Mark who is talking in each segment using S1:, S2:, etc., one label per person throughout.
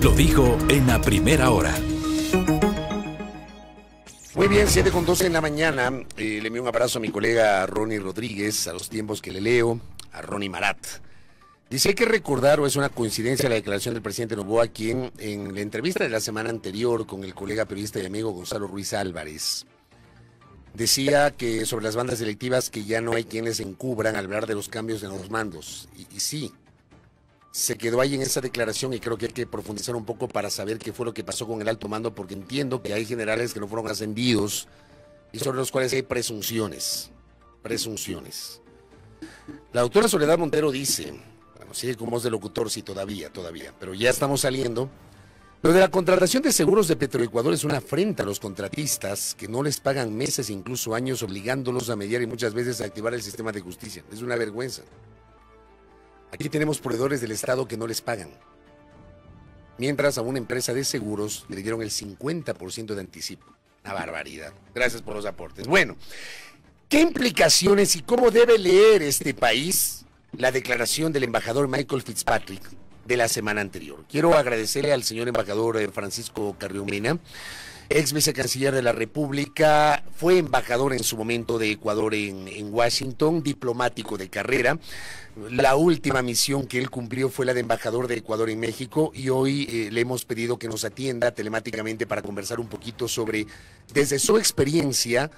S1: Lo dijo en la primera hora.
S2: Muy bien, 7:12 en la mañana. Le envío un abrazo a mi colega Ronnie Rodríguez, a los tiempos que le leo, a Ronnie Marat. Dice: hay que recordar, o es una coincidencia, la declaración del presidente Noboa, quien en la entrevista de la semana anterior con el colega periodista y amigo Gonzalo Ruiz Álvarez, decía que sobre las bandas delictivas que ya no hay quienes encubran al hablar de los cambios en los mandos. Y sí, se quedó ahí en esa declaración y creo que hay que profundizar un poco para saber qué fue lo que pasó con el alto mando, porque entiendo que hay generales que no fueron ascendidos y sobre los cuales hay presunciones. La doctora Soledad Montero dice, bueno, sigue con voz de locutor, sí, todavía, pero ya estamos saliendo. Lo de la contratación de seguros de Petroecuador es una afrenta a los contratistas que no les pagan meses, incluso años, obligándolos a mediar y muchas veces a activar el sistema de justicia. Es una vergüenza. Aquí tenemos proveedores del Estado que no les pagan, mientras a una empresa de seguros le dieron el 50% de anticipo. Una barbaridad. Gracias por los aportes. Bueno, ¿qué implicaciones y cómo debe leer este país la declaración del embajador Michael Fitzpatrick de la semana anterior? Quiero agradecerle al señor embajador Francisco Carrión Mena, ex vicecanciller de la República, fue embajador en su momento de Ecuador en Washington, diplomático de carrera. La última misión que él cumplió fue la de embajador de Ecuador en México y hoy le hemos pedido que nos atienda telemáticamente para conversar un poquito sobre, desde su experiencia,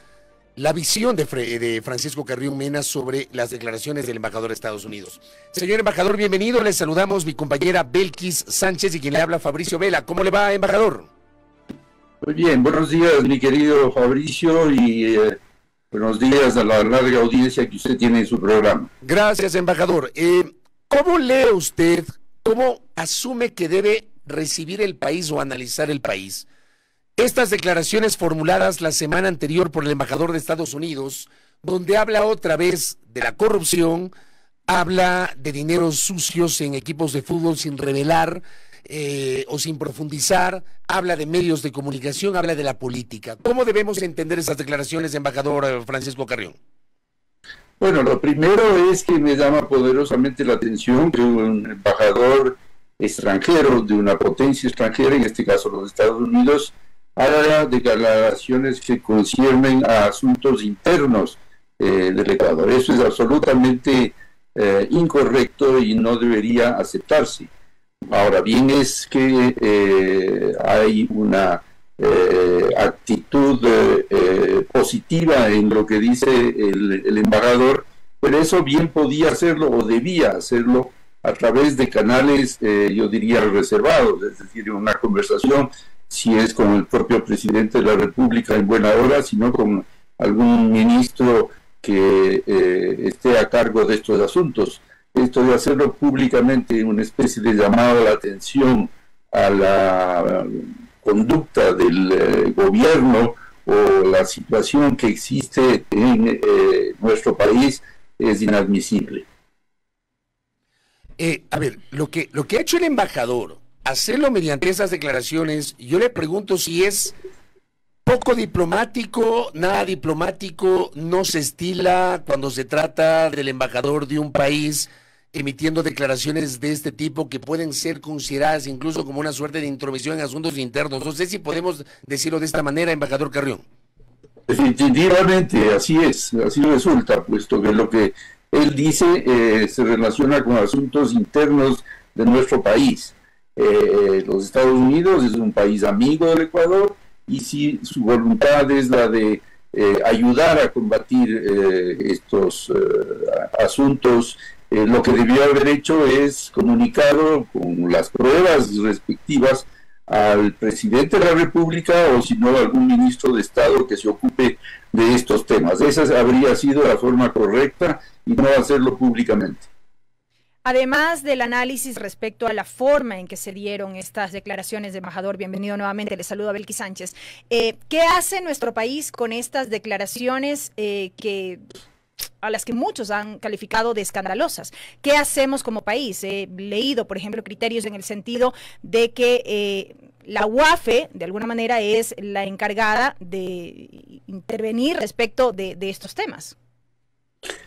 S2: la visión de Francisco Carrión Mena sobre las declaraciones del embajador de Estados Unidos. Señor embajador, bienvenido. Le saludamos mi compañera Belkis Sánchez y quien le habla Fabricio Vela. ¿Cómo le va, embajador?
S3: Muy bien, buenos días, mi querido Fabricio, y buenos días a la larga audiencia que usted tiene en su programa.
S2: Gracias, embajador. ¿Cómo lee usted, cómo asume que debe recibir el país o analizar el país estas declaraciones formuladas la semana anterior por el embajador de Estados Unidos, donde habla otra vez de la corrupción, habla de dineros sucios en equipos de fútbol sin revelar o sin profundizar, habla de medios de comunicación, habla de la política? ¿Cómo debemos entender esas declaraciones, embajador Francisco Carrión?
S3: Bueno, lo primero es que me llama poderosamente la atención que un embajador extranjero de una potencia extranjera, en este caso los Estados Unidos, haga declaraciones que conciernen a asuntos internos del Ecuador. Eso es absolutamente incorrecto y no debería aceptarse. Ahora bien, es que hay una actitud positiva en lo que dice el embajador, pero eso bien podía hacerlo o debía hacerlo a través de canales, yo diría, reservados, es decir, una conversación, si es con el propio presidente de la República en buena hora, sino con algún ministro que esté a cargo de estos asuntos. Esto de hacerlo públicamente, una especie de llamado a la atención a la conducta del gobierno o la situación que existe en nuestro país, es inadmisible.
S2: A ver, lo que ha hecho el embajador, hacerlo mediante esas declaraciones, yo le pregunto si es poco diplomático, nada diplomático, no se estila cuando se trata del embajador de un país emitiendo declaraciones de este tipo que pueden ser consideradas incluso como una suerte de intromisión en asuntos internos. No sé si podemos decirlo de esta manera, embajador Carrión.
S3: Definitivamente, así es, así resulta, puesto que lo que él dice se relaciona con asuntos internos de nuestro país. Los Estados Unidos es un país amigo del Ecuador y si su voluntad es la de ayudar a combatir estos asuntos, lo que debió haber hecho es comunicado con las pruebas respectivas al presidente de la República o si no algún ministro de Estado que se ocupe de estos temas. Esa habría sido la forma correcta y no hacerlo públicamente.
S4: Además del análisis respecto a la forma en que se dieron estas declaraciones de embajador, bienvenido nuevamente, le saludo a Belkis Sánchez. ¿Qué hace nuestro país con estas declaraciones a las que muchos han calificado de escandalosas? ¿Qué hacemos como país? He leído, por ejemplo, criterios en el sentido de que la UAFE, de alguna manera, es la encargada de intervenir respecto de estos temas.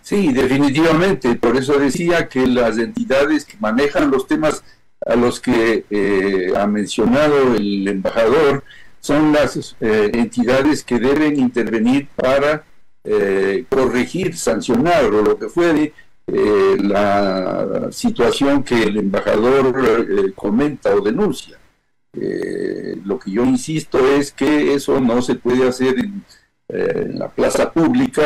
S3: Sí, definitivamente. Por eso decía que las entidades que manejan los temas a los que ha mencionado el embajador son las entidades que deben intervenir para corregir, sancionar o lo que fuere la situación que el embajador comenta o denuncia. Lo que yo insisto es que eso no se puede hacer en la plaza pública,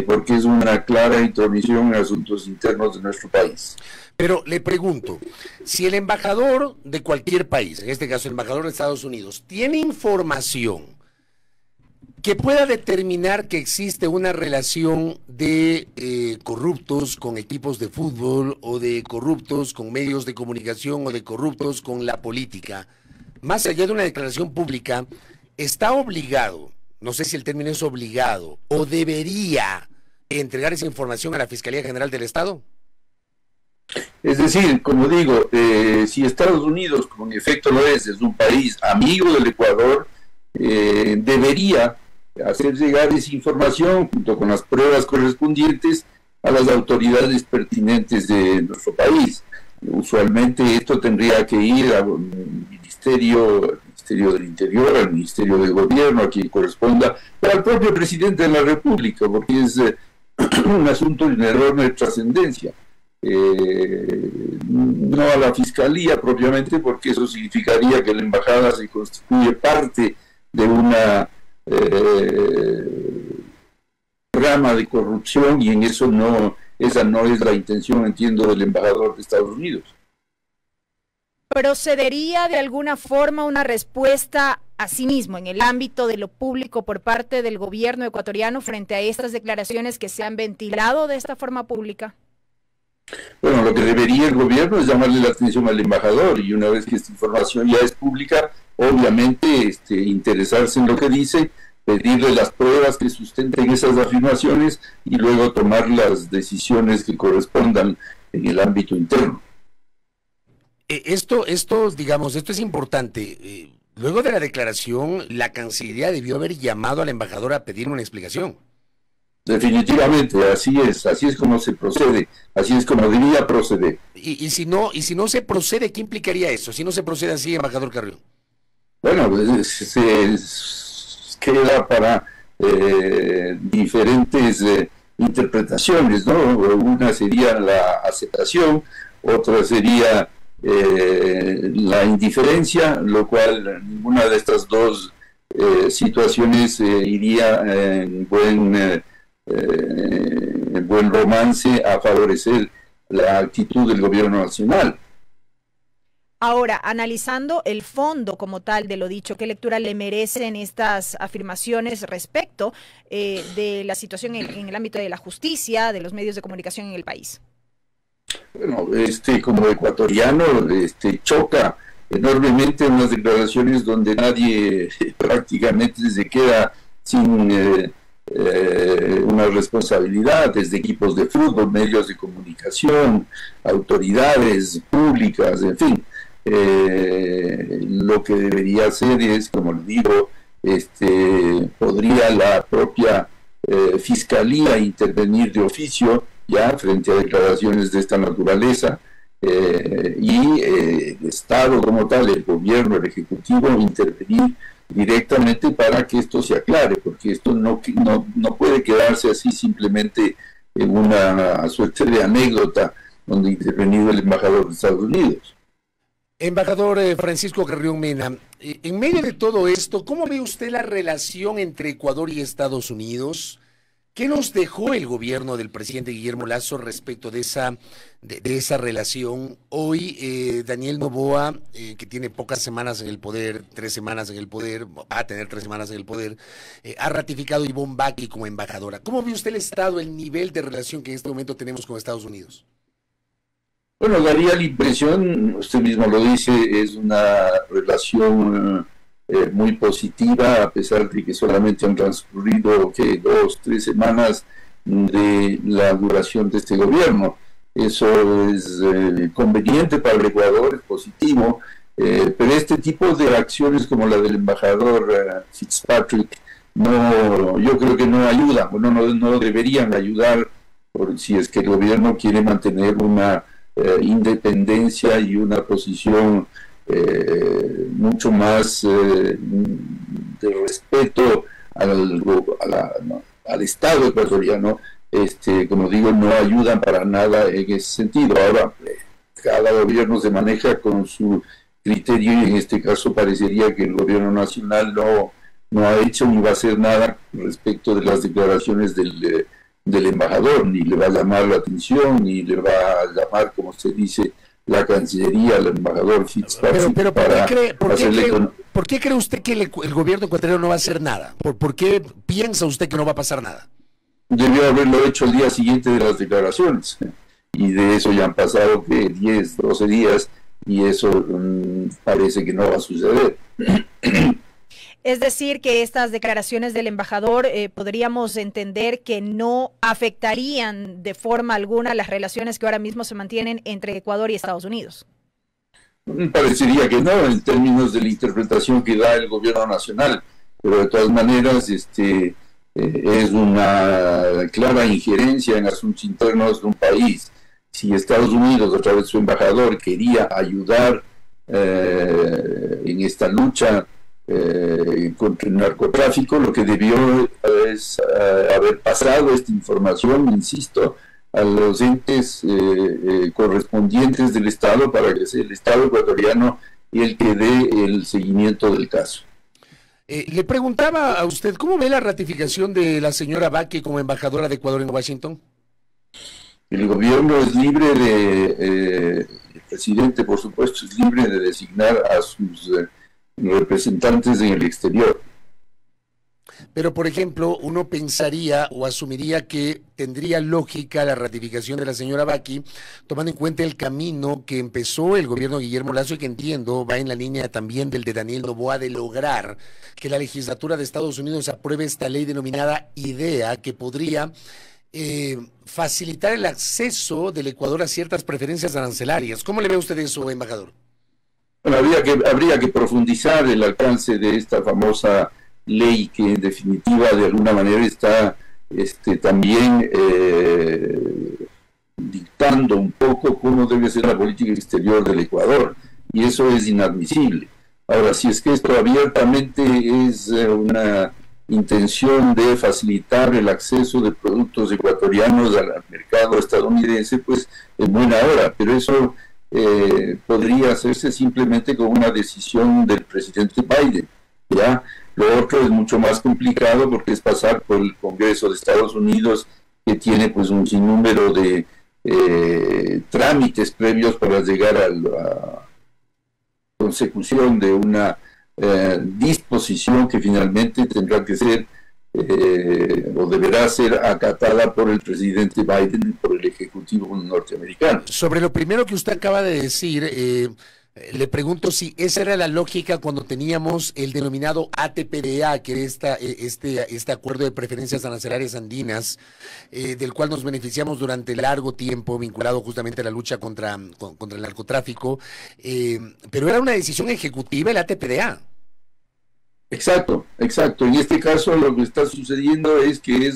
S3: porque es una clara intromisión en asuntos internos de nuestro país.
S2: Pero le pregunto, si el embajador de cualquier país, en este caso el embajador de Estados Unidos, tiene información que pueda determinar que existe una relación de corruptos con equipos de fútbol, o de corruptos con medios de comunicación, o de corruptos con la política, más allá de una declaración pública, está obligado, no sé si el término es obligado, o debería entregar esa información a la Fiscalía General del Estado?
S3: Es decir, como digo, si Estados Unidos, con efecto lo es un país amigo del Ecuador, debería hacer llegar esa información junto con las pruebas correspondientes a las autoridades pertinentes de nuestro país. Usualmente esto tendría que ir al Ministerio del Interior, al Ministerio de Gobierno, a quien corresponda, pero al propio presidente de la República, porque es un asunto de una enorme trascendencia. No a la Fiscalía propiamente, porque eso significaría que la embajada se constituye parte de una rama de corrupción, y en eso esa no es la intención, entiendo, del embajador de Estados Unidos.
S4: ¿Procedería de alguna forma una respuesta a sí mismo en el ámbito de lo público por parte del gobierno ecuatoriano frente a estas declaraciones que se han ventilado de esta forma pública?
S3: Bueno, lo que debería el gobierno es llamarle la atención al embajador, y una vez que esta información ya es pública, obviamente interesarse en lo que dice, pedirle las pruebas que sustenten esas afirmaciones y luego tomar las decisiones que correspondan en el ámbito interno.
S2: Esto es importante. Luego de la declaración, la Cancillería debió haber llamado al embajador a pedir una explicación.
S3: Definitivamente, así es como se procede, así es como debía proceder.
S2: Y si no se procede, ¿qué implicaría eso? Si no se procede así, embajador Carrión.
S3: Bueno, pues, se queda para diferentes interpretaciones, ¿no? Una sería la aceptación, otra sería la indiferencia, lo cual ninguna de estas dos situaciones iría en buen romance a favorecer la actitud del gobierno nacional.
S4: Ahora, analizando el fondo como tal de lo dicho, ¿qué lectura le merecen estas afirmaciones respecto de la situación en el ámbito de la justicia, de los medios de comunicación en el país?
S3: Bueno, como ecuatoriano, choca enormemente unas declaraciones donde nadie prácticamente se queda sin una responsabilidad, desde equipos de fútbol, medios de comunicación, autoridades públicas, en fin. Lo que debería hacer es, como le digo, podría la propia Fiscalía intervenir de oficio ya frente a declaraciones de esta naturaleza, y el Estado como tal, el gobierno, el Ejecutivo, intervenir directamente para que esto se aclare, porque esto no puede quedarse así simplemente en una suerte de anécdota donde ha intervenido el embajador de Estados Unidos.
S2: Embajador Francisco Carrión Mena, en medio de todo esto, ¿cómo ve usted la relación entre Ecuador y Estados Unidos? ¿Qué nos dejó el gobierno del presidente Guillermo Lasso respecto de esa relación? Hoy Daniel Noboa, que tiene pocas semanas en el poder, 3 semanas en el poder, va a tener 3 semanas en el poder, ha ratificado a Ivonne Bacqui como embajadora. ¿Cómo ve usted el estado, el nivel de relación que en este momento tenemos con Estados Unidos?
S3: Bueno, daría la impresión, usted mismo lo dice, es una relación muy positiva, a pesar de que solamente han transcurrido 2, 3 semanas de la duración de este gobierno. Eso es conveniente para el Ecuador, es positivo, pero este tipo de acciones como la del embajador Fitzpatrick, yo creo que no ayudan, no deberían ayudar, si es que el gobierno quiere mantener una independencia y una posición mucho más de respeto al Estado ecuatoriano, como digo, no ayudan para nada en ese sentido. Ahora, cada gobierno se maneja con su criterio y en este caso parecería que el gobierno nacional no ha hecho ni va a hacer nada respecto de las declaraciones del embajador, ni le va a llamar la atención, ni le va a llamar, como se dice, la Cancillería, al embajador Fitzpatrick.
S2: Pero ¿por qué cree usted que el gobierno ecuatoriano no va a hacer nada? ¿Por qué piensa usted que no va a pasar nada?
S3: Debió haberlo hecho el día siguiente de las declaraciones, y de eso ya han pasado 10, 12 días, y eso parece que no va a suceder.
S4: Es decir, que estas declaraciones del embajador podríamos entender que no afectarían de forma alguna las relaciones que ahora mismo se mantienen entre Ecuador y Estados Unidos.
S3: Parecería que no, en términos de la interpretación que da el gobierno nacional, pero de todas maneras es una clara injerencia en asuntos internos de un país. Si Estados Unidos, a través de su embajador, quería ayudar en esta lucha contra el narcotráfico, lo que debió es haber pasado esta información, insisto, a los entes correspondientes del Estado para que sea el Estado ecuatoriano el que dé el seguimiento del caso.
S2: Le preguntaba a usted, ¿cómo ve la ratificación de la señora Vaki como embajadora de Ecuador en Washington?
S3: El gobierno es libre el presidente, por supuesto, es libre de designar a sus representantes en el exterior.
S2: Pero, por ejemplo, uno pensaría o asumiría que tendría lógica la ratificación de la señora Vaki, tomando en cuenta el camino que empezó el gobierno de Guillermo Lasso y que entiendo va en la línea también del de Daniel Noboa de lograr que la legislatura de Estados Unidos apruebe esta ley denominada IDEA, que podría facilitar el acceso del Ecuador a ciertas preferencias arancelarias. ¿Cómo le ve usted eso, embajador?
S3: Bueno, habría que profundizar el alcance de esta famosa ley que en definitiva de alguna manera está también dictando un poco cómo debe ser la política exterior del Ecuador, y eso es inadmisible. Ahora, si es que esto abiertamente es una intención de facilitar el acceso de productos ecuatorianos al mercado estadounidense, pues en buena hora, pero eso podría hacerse simplemente con una decisión del presidente Biden, ¿ya? Lo otro es mucho más complicado porque es pasar por el Congreso de Estados Unidos, que tiene pues un sinnúmero de trámites previos para llegar a la consecución de una disposición que finalmente tendrá que ser o deberá ser acatada por el presidente Biden y por el Ejecutivo norteamericano.
S2: Sobre lo primero que usted acaba de decir, le pregunto si esa era la lógica cuando teníamos el denominado ATPDA, que era este acuerdo de preferencias arancelarias andinas, del cual nos beneficiamos durante largo tiempo, vinculado justamente a la lucha contra el narcotráfico, pero era una decisión ejecutiva el ATPDA.
S3: Exacto. En este caso lo que está sucediendo es que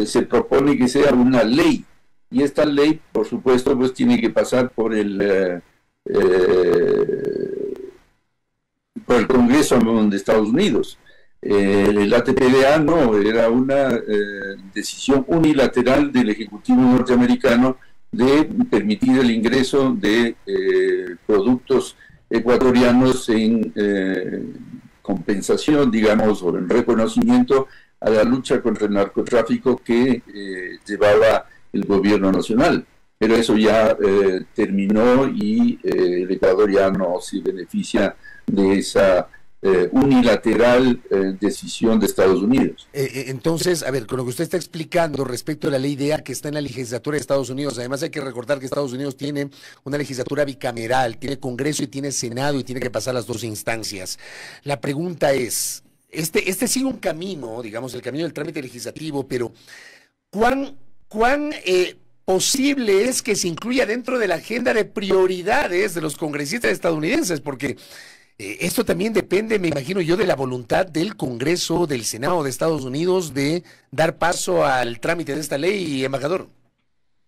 S3: se propone que sea una ley, y esta ley, por supuesto, pues tiene que pasar por el Congreso de Estados Unidos. El ATPDA no, era una decisión unilateral del Ejecutivo norteamericano de permitir el ingreso de productos ecuatorianos en compensación, digamos, o en reconocimiento a la lucha contra el narcotráfico que llevaba el gobierno nacional. Pero eso ya terminó y el Ecuador ya no se beneficia de esa unilateral decisión de Estados Unidos.
S2: Entonces, a ver, con lo que usted está explicando respecto a la ley IDEA que está en la legislatura de Estados Unidos, además hay que recordar que Estados Unidos tiene una legislatura bicameral, tiene Congreso y tiene Senado y tiene que pasar las dos instancias. La pregunta es, este sigue un camino, digamos, el camino del trámite legislativo, pero ¿cuán posible es que se incluya dentro de la agenda de prioridades de los congresistas estadounidenses? Porque esto también depende, me imagino yo, de la voluntad del Congreso, del Senado de Estados Unidos de dar paso al trámite de esta ley, embajador.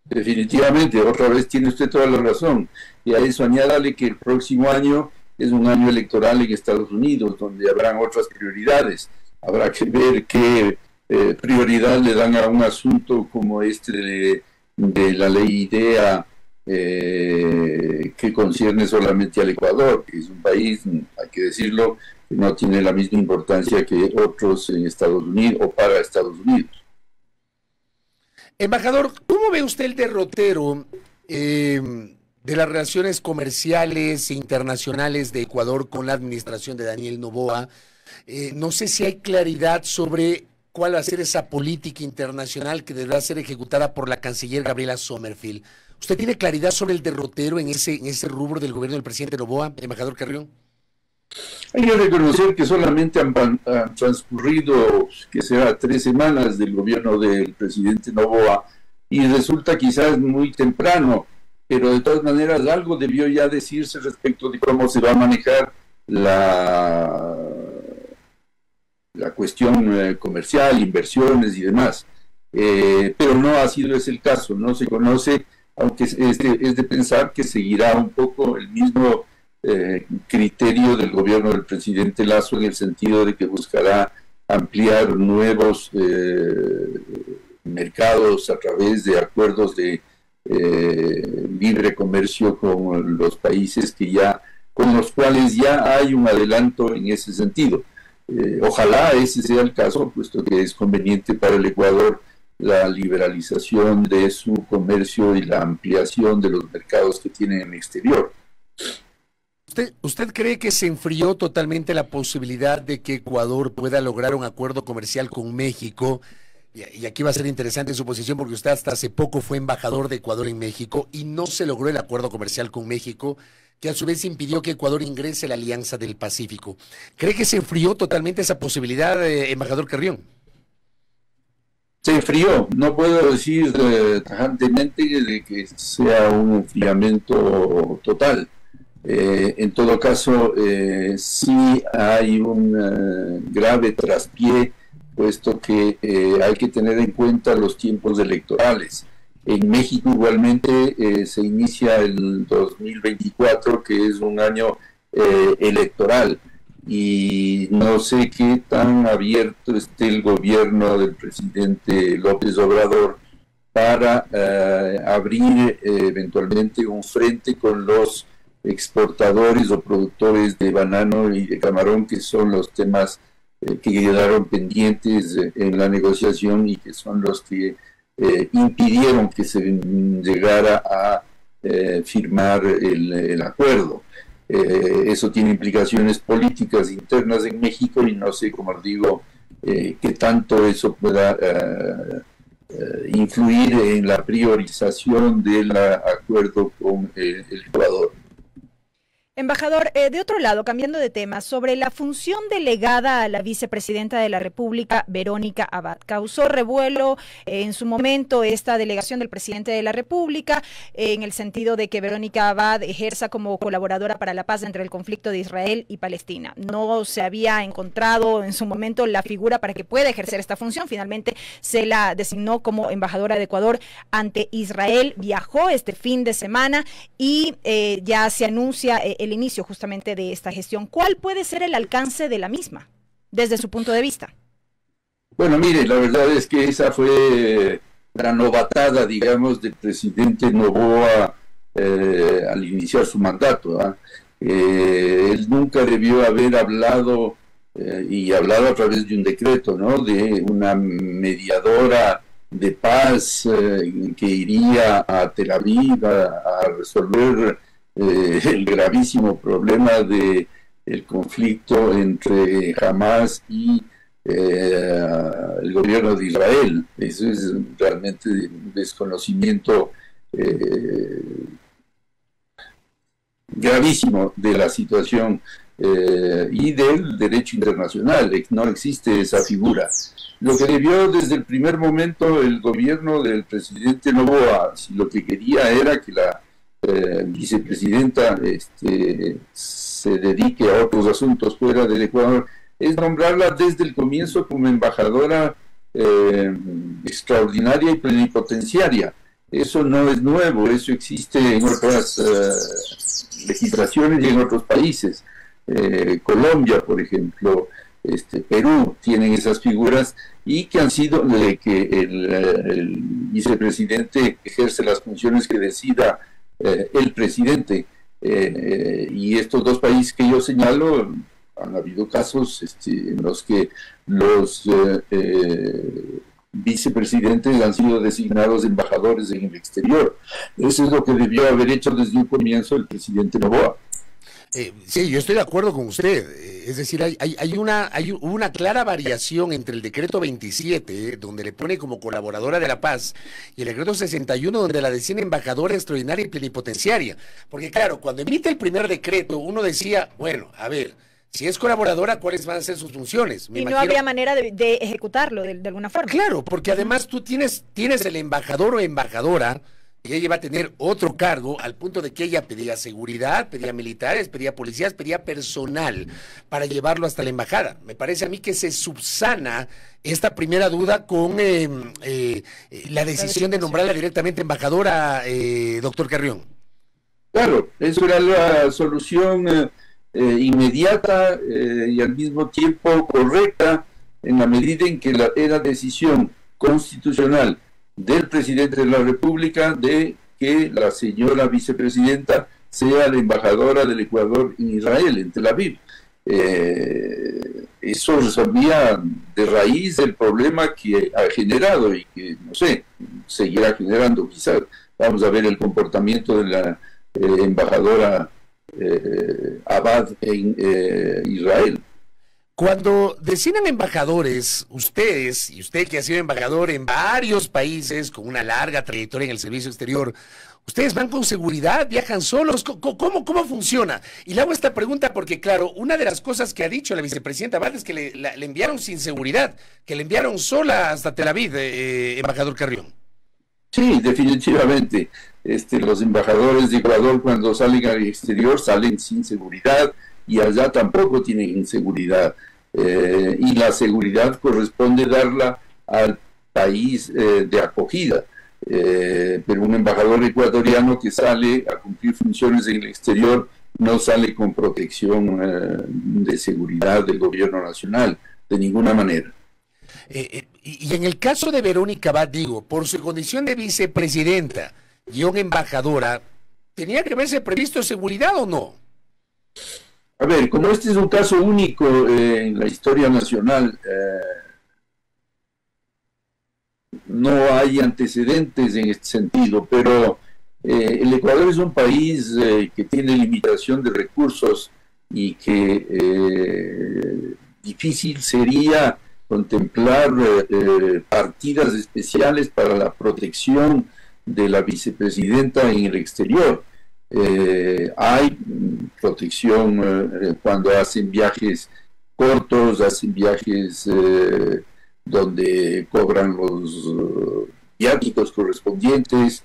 S3: Definitivamente, otra vez tiene usted toda la razón. Y a eso añádale que el próximo año es un año electoral en Estados Unidos, donde habrán otras prioridades. Habrá que ver qué prioridad le dan a un asunto como este de la ley IDEA, que concierne solamente al Ecuador, que es un país, hay que decirlo, que no tiene la misma importancia que otros en Estados Unidos o para Estados Unidos.
S2: Embajador, ¿cómo ve usted el derrotero de las relaciones comerciales e internacionales de Ecuador con la administración de Daniel Noboa? No sé si hay claridad sobre cuál va a ser esa política internacional que deberá ser ejecutada por la canciller Gabriela Sommerfield. ¿Usted tiene claridad sobre el derrotero en ese rubro del gobierno del presidente Noboa, embajador Carrión?
S3: Hay que reconocer que solamente han transcurrido, que será 3 semanas del gobierno del presidente Noboa, y resulta quizás muy temprano, pero de todas maneras algo debió ya decirse respecto de cómo se va a manejar la cuestión comercial, inversiones y demás. Pero no ha sido ese el caso, no se conoce, aunque es de pensar que seguirá un poco el mismo criterio del gobierno del presidente Lasso, en el sentido de que buscará ampliar nuevos mercados a través de acuerdos de libre comercio con los países con los cuales ya hay un adelanto en ese sentido. Ojalá ese sea el caso, puesto que es conveniente para el Ecuador la liberalización de su comercio y la ampliación de los mercados que tiene en el exterior.
S2: ¿Usted cree que se enfrió totalmente la posibilidad de que Ecuador pueda lograr un acuerdo comercial con México? Y aquí va a ser interesante su posición, porque usted hasta hace poco fue embajador de Ecuador en México y no se logró el acuerdo comercial con México, que a su vez impidió que Ecuador ingrese a la Alianza del Pacífico. ¿Cree que se enfrió totalmente esa posibilidad, embajador Carrión?
S3: Se enfrió, no puedo decir tajantemente de que sea un enfriamiento total. En todo caso, sí hay un grave traspié, puesto que hay que tener en cuenta los tiempos electorales. En México igualmente se inicia el 2024, que es un año electoral, y no sé qué tan abierto esté el gobierno del presidente López Obrador para abrir eventualmente un frente con los exportadores o productores de banano y de camarón, que son los temas que quedaron pendientes en la negociación y que son los que impidieron que se llegara a firmar el acuerdo. Eso tiene implicaciones políticas internas en México y no sé, como digo, qué tanto eso pueda influir en la priorización del acuerdo con el Ecuador.
S4: Embajador, de otro lado, cambiando de tema, sobre la función delegada a la vicepresidenta de la República, Verónica Abad. Causó revuelo en su momento esta delegación del presidente de la República, en el sentido de que Verónica Abad ejerza como colaboradora para la paz entre el conflicto de Israel y Palestina. No se había encontrado en su momento la figura para que pueda ejercer esta función. Finalmente se la designó como embajadora de Ecuador ante Israel. Viajó este fin de semana y ya se anuncia el inicio justamente de esta gestión. ¿Cuál puede ser el alcance de la misma, desde su punto de vista?
S3: Bueno, mire, la verdad es que esa fue la novatada, digamos, del presidente Noboa al iniciar su mandato. Él nunca debió haber hablado, y hablado a través de un decreto, ¿no?, de una mediadora de paz que iría a Tel Aviv a resolver el gravísimo problema del conflicto entre Hamas y el gobierno de Israel. Eso es realmente un desconocimiento gravísimo de la situación y del derecho internacional. No existe esa figura. Lo que debió desde el primer momento el gobierno del presidente Noboa, si lo que quería era que la vicepresidenta se dedique a otros asuntos fuera del Ecuador, es nombrarla desde el comienzo como embajadora extraordinaria y plenipotenciaria. eso no es nuevo, eso existe en otras legislaciones y en otros países. Colombia, por ejemplo, Perú, tienen esas figuras y que han sido que el vicepresidente ejerce las funciones que decida el presidente. Y estos dos países que yo señalo, han habido casos en los que los vicepresidentes han sido designados embajadores en el exterior. Eso es lo que debió haber hecho desde un comienzo el presidente Noboa.
S2: Sí, yo estoy de acuerdo con usted. Es decir, hay una clara variación entre el decreto 27, donde le pone como colaboradora de la paz, y el decreto 61, donde la designa embajadora extraordinaria y plenipotenciaria. Porque claro, cuando emite el primer decreto, uno decía, bueno, a ver, si es colaboradora, ¿cuáles van a ser sus funciones?
S4: No habría manera de ejecutarlo de alguna forma.
S2: Claro, porque además tú tienes el embajador o embajadora, y ella va a tener otro cargo al punto de que ella pedía seguridad, pedía militares, pedía policías, pedía personal para llevarlo hasta la embajada. Me parece a mí que se subsana esta primera duda con la decisión de nombrarla directamente embajadora, doctor Carrión.
S3: Claro, eso era la solución inmediata y al mismo tiempo correcta en la medida en que era decisión constitucional del presidente de la República de que la señora vicepresidenta sea la embajadora del Ecuador en Israel, en Tel Aviv. Eso resolvía de raíz el problema que ha generado y que, no sé, seguirá generando quizás. Vamos a ver el comportamiento de la embajadora Abad en Israel.
S2: Cuando designan embajadores, ustedes, y usted que ha sido embajador en varios países con una larga trayectoria en el servicio exterior, ¿ustedes van con seguridad? ¿Viajan solos? ¿Cómo funciona? Y le hago esta pregunta porque, claro, una de las cosas que ha dicho la vicepresidenta Abad es que le enviaron sin seguridad, que le enviaron sola hasta Tel Aviv, embajador Carrión.
S3: Sí, definitivamente. Los embajadores de Ecuador cuando salen al exterior salen sin seguridad y allá tampoco tienen inseguridad. Y la seguridad corresponde darla al país de acogida. Pero un embajador ecuatoriano que sale a cumplir funciones en el exterior no sale con protección de seguridad del gobierno nacional, de ninguna manera.
S2: Y en el caso de Verónica Abad, digo, por su condición de vicepresidenta y una embajadora, ¿tenía que haberse previsto seguridad o no?
S3: A ver, como este es un caso único en la historia nacional, no hay antecedentes en este sentido, pero el Ecuador es un país que tiene limitación de recursos y que difícil sería contemplar partidas especiales para la protección de la vicepresidenta en el exterior. Hay protección cuando hacen viajes cortos, hacen viajes donde cobran los viáticos correspondientes,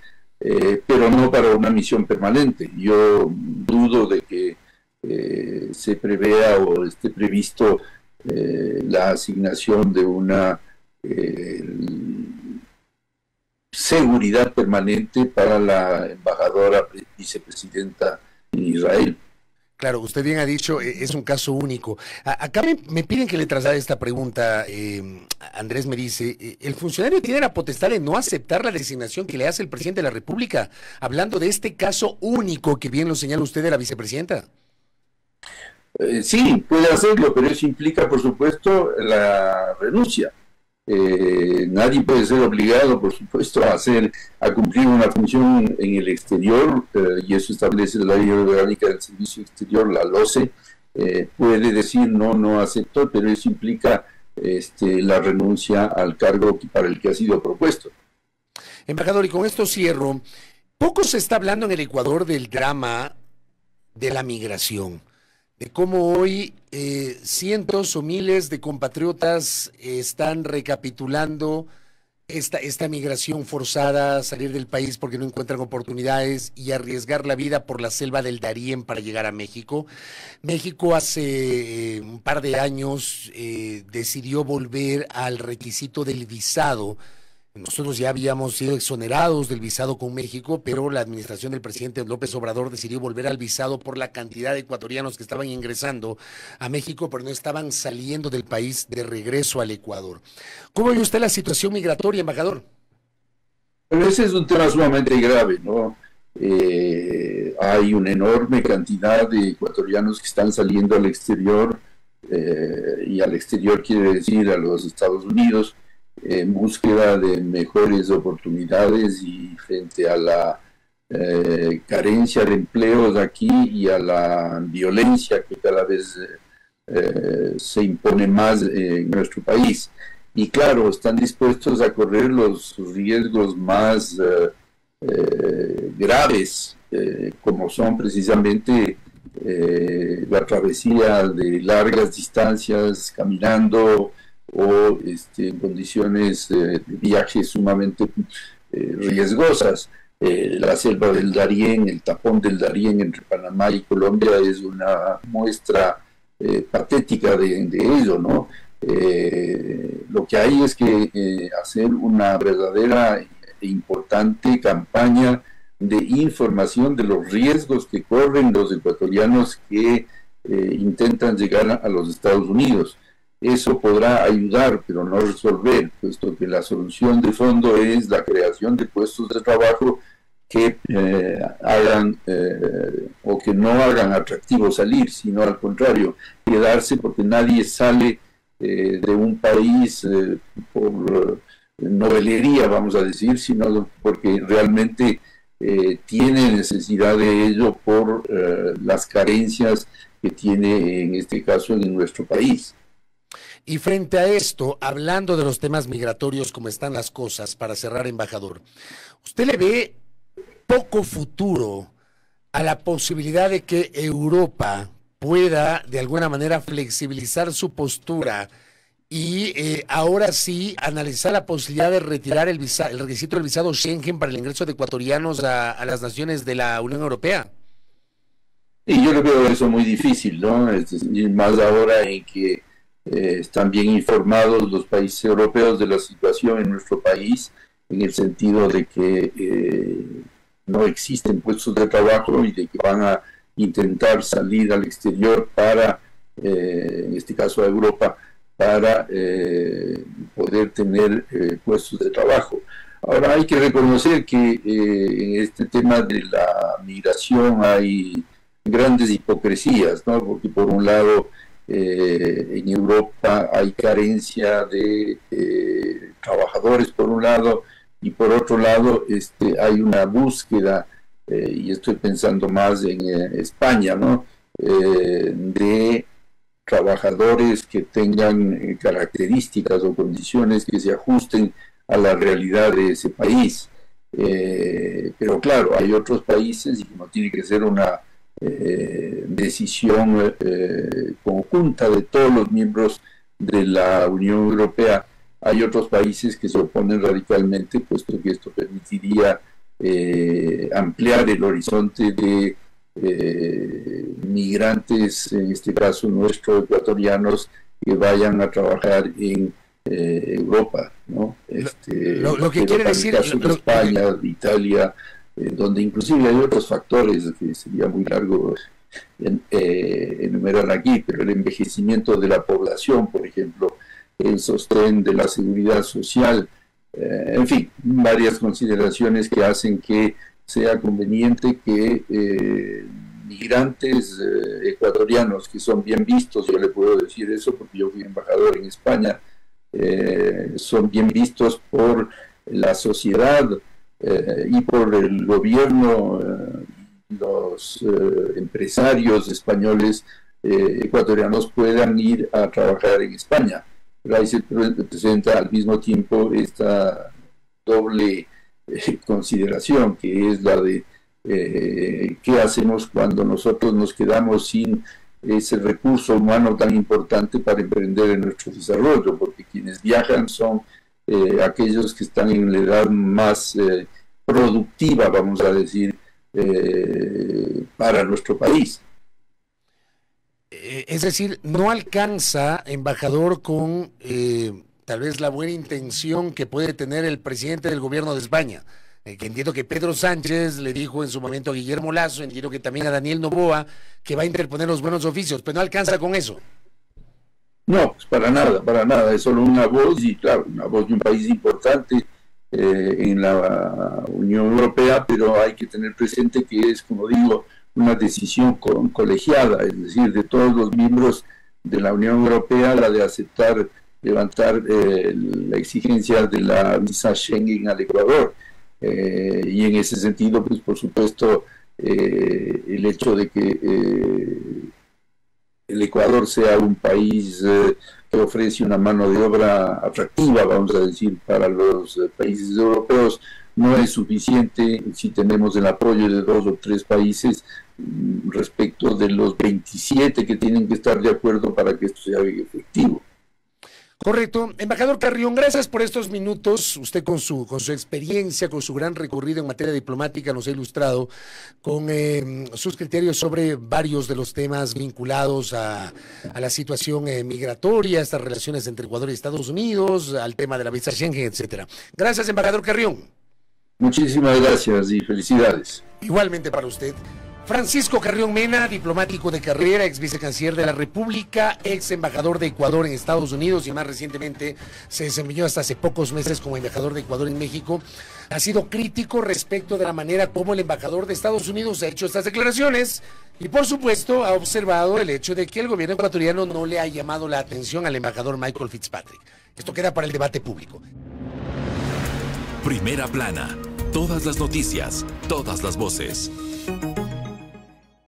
S3: pero no para una misión permanente. Yo dudo de que se prevea o esté previsto la asignación de una seguridad permanente para la embajadora vicepresidenta en Israel.
S2: Claro, usted bien ha dicho, es un caso único. Acá me piden que le traslade esta pregunta. Andrés me dice, ¿el funcionario tiene la potestad de no aceptar la designación que le hace el presidente de la República? Hablando de este caso único que bien lo señala usted de la vicepresidenta.
S3: Sí, puede hacerlo, pero eso implica, por supuesto, la renuncia. Nadie puede ser obligado, por supuesto, a cumplir una función en el exterior, y eso establece la Ley Orgánica del Servicio Exterior, la LOCE. Puede decir no acepto, pero eso implica la renuncia al cargo para el que ha sido propuesto.
S2: Embajador, y con esto cierro. Poco se está hablando en el Ecuador del drama de la migración, de cómo hoy cientos o miles de compatriotas están recapitulando esta migración forzada a salir del país porque no encuentran oportunidades y arriesgar la vida por la selva del Darién para llegar a México. México hace un par de años decidió volver al requisito del visado Nosotros ya habíamos sido exonerados del visado con México, pero la administración del presidente López Obrador decidió volver al visado por la cantidad de ecuatorianos que estaban ingresando a México, pero no estaban saliendo del país de regreso al Ecuador. ¿Cómo ve usted la situación migratoria, embajador?
S3: Pero ese es un tema sumamente grave, ¿no? Hay una enorme cantidad de ecuatorianos que están saliendo al exterior, y al exterior quiere decir a los Estados Unidos, en búsqueda de mejores oportunidades y frente a la carencia de empleos aquí y a la violencia que cada vez se impone más en nuestro país. Y claro, están dispuestos a correr los riesgos más graves, como son precisamente la travesía de largas distancias caminando, o en condiciones de viaje sumamente riesgosas. La selva del Darién, el tapón del Darién entre Panamá y Colombia es una muestra patética de ello, ¿no? Lo que hay es que hacer una verdadera e importante campaña de información de los riesgos que corren los ecuatorianos que intentan llegar a los Estados Unidos. Eso podrá ayudar, pero no resolver, puesto que la solución de fondo es la creación de puestos de trabajo que hagan o que no hagan atractivo salir, sino al contrario, quedarse, porque nadie sale de un país por novelería, vamos a decir, sino porque realmente tiene necesidad de ello por las carencias que tiene en este caso en nuestro país.
S2: Y frente a esto, hablando de los temas migratorios, como están las cosas, para cerrar, embajador, ¿usted le ve poco futuro a la posibilidad de que Europa pueda de alguna manera flexibilizar su postura y ahora sí analizar la posibilidad de retirar el requisito del visado Schengen para el ingreso de ecuatorianos a las naciones de la Unión Europea?
S3: Y yo le veo eso muy difícil, ¿no? Es decir, más ahora en que están bien informados los países europeos de la situación en nuestro país, en el sentido de que no existen puestos de trabajo y de que van a intentar salir al exterior para, en este caso a Europa, para poder tener puestos de trabajo. Ahora hay que reconocer que en este tema de la migración hay grandes hipocresías, ¿no? Porque por un lado en Europa hay carencia de trabajadores por un lado, y por otro lado hay una búsqueda, y estoy pensando más en España, ¿no? De trabajadores que tengan características o condiciones que se ajusten a la realidad de ese país. Pero claro, hay otros países, y como tiene que ser una decisión conjunta de todos los miembros de la Unión Europea, hay otros países que se oponen radicalmente, puesto que esto permitiría ampliar el horizonte de migrantes, en este caso nuestros ecuatorianos, que vayan a trabajar en Europa, ¿no?
S2: Lo que quiere decir,
S3: España, Italia, donde inclusive hay otros factores que sería muy largo enumerar aquí, pero el envejecimiento de la población, por ejemplo, el sostén de la seguridad social, en fin, varias consideraciones que hacen que sea conveniente que migrantes ecuatorianos que son bien vistos, yo le puedo decir eso porque yo fui embajador en España, son bien vistos por la sociedad y por el gobierno, los empresarios españoles ecuatorianos puedan ir a trabajar en España. Pero ahí se presenta al mismo tiempo esta doble consideración, que es la de qué hacemos cuando nosotros nos quedamos sin ese recurso humano tan importante para emprender en nuestro desarrollo, porque quienes viajan son aquellos que están en la edad más productiva, vamos a decir, para nuestro país.
S2: Es decir, no alcanza, embajador, con tal vez la buena intención que puede tener el presidente del gobierno de España. Que entiendo que Pedro Sánchez le dijo en su momento a Guillermo Lasso, entiendo que también a Daniel Noboa, que va a interponer los buenos oficios, pero no alcanza con eso.
S3: No, pues para nada, es solo una voz, y claro, una voz de un país importante en la Unión Europea, pero hay que tener presente que es, como digo, una decisión colegiada, es decir, de todos los miembros de la Unión Europea, la de aceptar, levantar la exigencia de la visa Schengen al Ecuador. Y en ese sentido, pues por supuesto, el hecho de que el Ecuador sea un país que ofrece una mano de obra atractiva, vamos a decir, para los países europeos, no es suficiente si tenemos el apoyo de 2 o 3 países respecto de los 27 que tienen que estar de acuerdo para que esto sea efectivo.
S2: Correcto. Embajador Carrión, gracias por estos minutos. Usted con su experiencia, con su gran recorrido en materia diplomática nos ha ilustrado con sus criterios sobre varios de los temas vinculados a la situación migratoria, estas relaciones entre Ecuador y Estados Unidos, al tema de la visa Schengen, etcétera. Gracias, embajador Carrión.
S3: Muchísimas gracias y felicidades.
S2: Igualmente para usted. Francisco Carrión Mena, diplomático de carrera, ex vicecanciller de la República, ex embajador de Ecuador en Estados Unidos y más recientemente se desempeñó hasta hace pocos meses como embajador de Ecuador en México. Ha sido crítico respecto de la manera como el embajador de Estados Unidos ha hecho estas declaraciones y por supuesto ha observado el hecho de que el gobierno ecuatoriano no le ha llamado la atención al embajador Michael Fitzpatrick. Esto queda para el debate público.
S1: Primera plana. Todas las noticias, todas las voces.